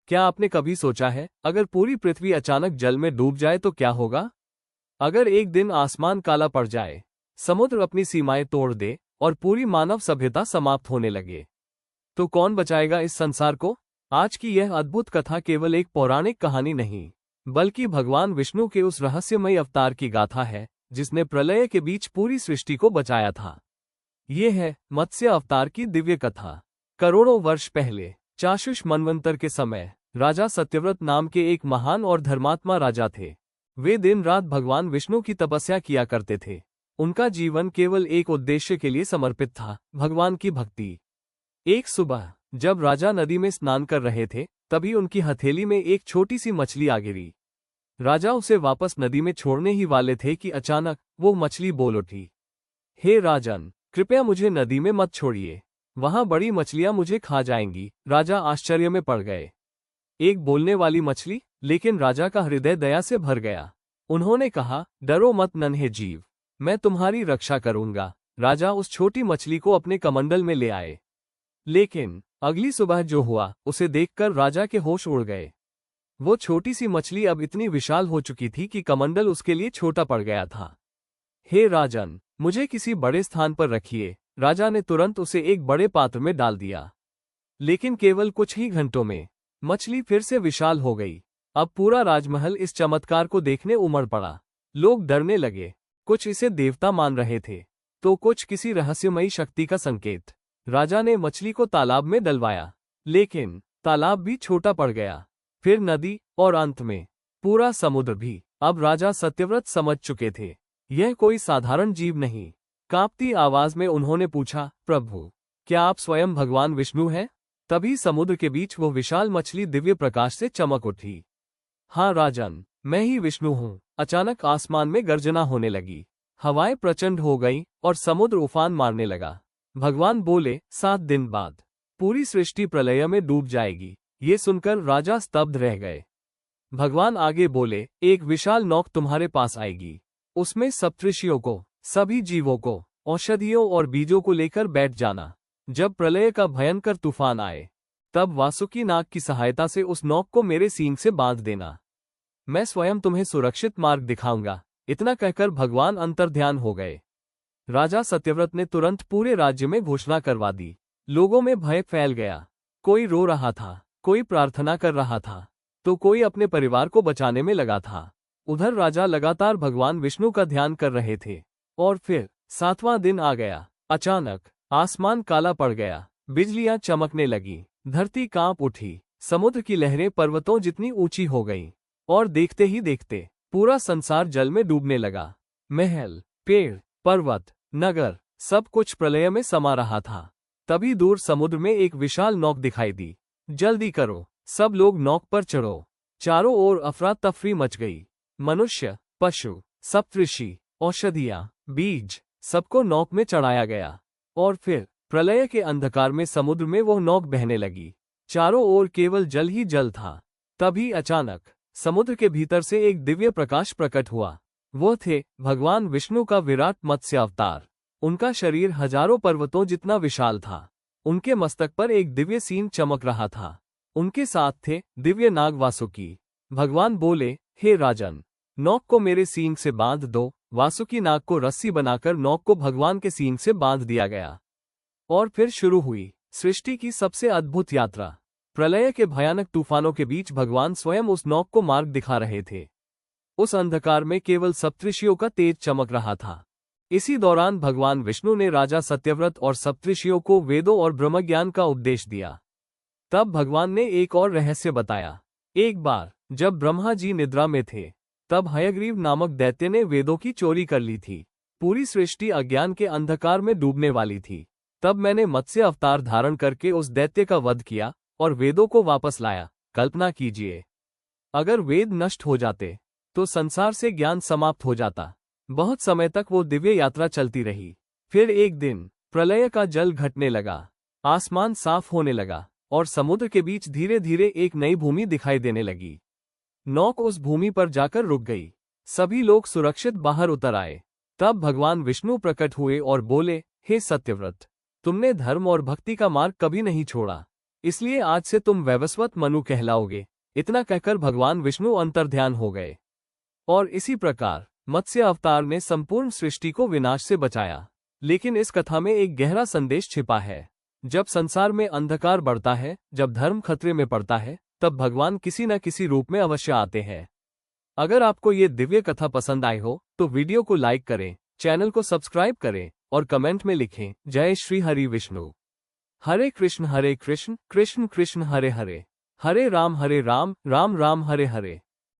क्या आपने कभी सोचा है, अगर पूरी पृथ्वी अचानक जल में डूब जाए तो क्या होगा? अगर एक दिन आसमान काला पड़ जाए, समुद्र अपनी सीमाएं तोड़ दे और पूरी मानव सभ्यता समाप्त होने लगे, तो कौन बचाएगा इस संसार को? आज की यह अद्भुत कथा केवल एक पौराणिक कहानी नहीं, बल्कि भगवान विष्णु के उस रहस्यमयी अवतार की गाथा है, जिसने प्रलय के बीच पूरी सृष्टि को बचाया था। ये है मत्स्य अवतार की दिव्य कथा। करोड़ों वर्ष पहले, चाक्षुष मनवंतर के समय, राजा सत्यव्रत नाम के एक महान और धर्मात्मा राजा थे। वे दिन रात भगवान विष्णु की तपस्या किया करते थे। उनका जीवन केवल एक उद्देश्य के लिए समर्पित था, भगवान की भक्ति। एक सुबह जब राजा नदी में स्नान कर रहे थे, तभी उनकी हथेली में एक छोटी सी मछली आ गिरी। राजा उसे वापस नदी में छोड़ने ही वाले थे कि अचानक वो मछली बोल उठी, हे राजन, कृपया मुझे नदी में मत छोड़िए, वहां बड़ी मछलियां मुझे खा जाएंगी। राजा आश्चर्य में पड़ गए। एक बोलने वाली मछली, लेकिन राजा का हृदय दया से भर गया। उन्होंने कहा, डरो मत नन्हे जीव, मैं तुम्हारी रक्षा करूंगा। राजा उस छोटी मछली को अपने कमंडल में ले आए। लेकिन अगली सुबह जो हुआ, उसे देखकर राजा के होश उड़ गए। वो छोटी सी मछली अब इतनी विशाल हो चुकी थी कि कमंडल उसके लिए छोटा पड़ गया था। हे राजन, मुझे किसी बड़े स्थान पर रखिए। राजा ने तुरंत उसे एक बड़े पात्र में डाल दिया। लेकिन केवल कुछ ही घंटों में मछली फिर से विशाल हो गई। अब पूरा राजमहल इस चमत्कार को देखने उमड़ पड़ा। लोग डरने लगे, कुछ इसे देवता मान रहे थे, तो कुछ किसी रहस्यमयी शक्ति का संकेत। राजा ने मछली को तालाब में डलवाया, लेकिन तालाब भी छोटा पड़ गया, फिर नदी, और अंत में पूरा समुद्र भी। अब राजा सत्यव्रत समझ चुके थे, यह कोई साधारण जीव नहीं। कांपती आवाज में उन्होंने पूछा, प्रभु, क्या आप स्वयं भगवान विष्णु हैं? तभी समुद्र के बीच वो विशाल मछली दिव्य प्रकाश से चमक उठी। हाँ राजन, मैं ही विष्णु हूँ। अचानक आसमान में गर्जना होने लगी, हवाएं प्रचंड हो गई और समुद्र उफान मारने लगा। भगवान बोले, 7 दिन बाद पूरी सृष्टि प्रलय में डूब जाएगी। ये सुनकर राजा स्तब्ध रह गए। भगवान आगे बोले, एक विशाल नौक तुम्हारे पास आएगी। उसमें सप्तऋषियों को, सभी जीवों को, औषधियों और बीजों को लेकर बैठ जाना। जब प्रलय का भयंकर तूफान आए, तब वासुकी नाग की सहायता से उस नौक को मेरे सींग से बांध देना। मैं स्वयं तुम्हें सुरक्षित मार्ग दिखाऊंगा। इतना कहकर भगवान अंतर्ध्यान हो गए। राजा सत्यव्रत ने तुरंत पूरे राज्य में घोषणा करवा दी। लोगों में भय फैल गया। कोई रो रहा था, कोई प्रार्थना कर रहा था, तो कोई अपने परिवार को बचाने में लगा था। उधर राजा लगातार भगवान विष्णु का ध्यान कर रहे थे। और फिर 7वां दिन आ गया। अचानक आसमान काला पड़ गया, बिजलियां चमकने लगी, धरती कांप उठी, समुद्र की लहरें पर्वतों जितनी ऊंची हो गईं, और देखते ही देखते पूरा संसार जल में डूबने लगा। महल, पेड़, पर्वत, नगर, सब कुछ प्रलय में समा रहा था। तभी दूर समुद्र में एक विशाल नौक दिखाई दी। जल्दी करो, सब लोग नौक पर चढ़ो। चारों ओर अफरा तफरी मच गई। मनुष्य, पशु, सप्तऋषि, औषधियां, बीज, सबको नौक में चढ़ाया गया। और फिर प्रलय के अंधकार में समुद्र में वो नौक बहने लगी। चारों ओर केवल जल ही जल था। तभी अचानक समुद्र के भीतर से एक दिव्य प्रकाश प्रकट हुआ। वो थे भगवान विष्णु का विराट मत्स्य अवतार। उनका शरीर हजारों पर्वतों जितना विशाल था। उनके मस्तक पर एक दिव्य सींग चमक रहा था। उनके साथ थे दिव्य नाग वासुकी। भगवान बोले, हे राजन, नौक को मेरे सींग से बांध दो। वासुकी नाग को रस्सी बनाकर नौक को भगवान के सींग से बांध दिया गया। और फिर शुरू हुई सृष्टि की सबसे अद्भुत यात्रा। प्रलय के भयानक तूफानों के बीच भगवान स्वयं उस नौक को मार्ग दिखा रहे थे। उस अंधकार में केवल सप्तऋषियों का तेज चमक रहा था। इसी दौरान भगवान विष्णु ने राजा सत्यव्रत और सप्तऋषियों को वेदों और ब्रह्मज्ञान का उपदेश दिया। तब भगवान ने एक और रहस्य बताया। एक बार जब ब्रह्मा जी निद्रा में थे, तब हयग्रीव नामक दैत्य ने वेदों की चोरी कर ली थी। पूरी सृष्टि अज्ञान के अंधकार में डूबने वाली थी। तब मैंने मत्स्य अवतार धारण करके उस दैत्य का वध किया और वेदों को वापस लाया। कल्पना कीजिए, अगर वेद नष्ट हो जाते तो संसार से ज्ञान समाप्त हो जाता। बहुत समय तक वो दिव्य यात्रा चलती रही। फिर एक दिन प्रलय का जल घटने लगा, आसमान साफ होने लगा और समुद्र के बीच धीरे धीरे एक नई भूमि दिखाई देने लगी। नौक उस भूमि पर जाकर रुक गई। सभी लोग सुरक्षित बाहर उतर आए। तब भगवान विष्णु प्रकट हुए और बोले, हे सत्यव्रत, तुमने धर्म और भक्ति का मार्ग कभी नहीं छोड़ा। इसलिए आज से तुम वैवस्वत मनु कहलाओगे। इतना कहकर भगवान विष्णु अंतर्ध्यान हो गए। और इसी प्रकार मत्स्य अवतार ने संपूर्ण सृष्टि को विनाश से बचाया। लेकिन इस कथा में एक गहरा संदेश छिपा है। जब संसार में अंधकार बढ़ता है, जब धर्म खतरे में पड़ता है, तब भगवान किसी न किसी रूप में अवश्य आते हैं। अगर आपको ये दिव्य कथा पसंद आई हो तो वीडियो को लाइक करें, चैनल को सब्सक्राइब करें और कमेंट में लिखें जय श्री हरि विष्णु। हरे कृष्ण कृष्ण कृष्ण हरे हरे, हरे राम राम राम हरे हरे।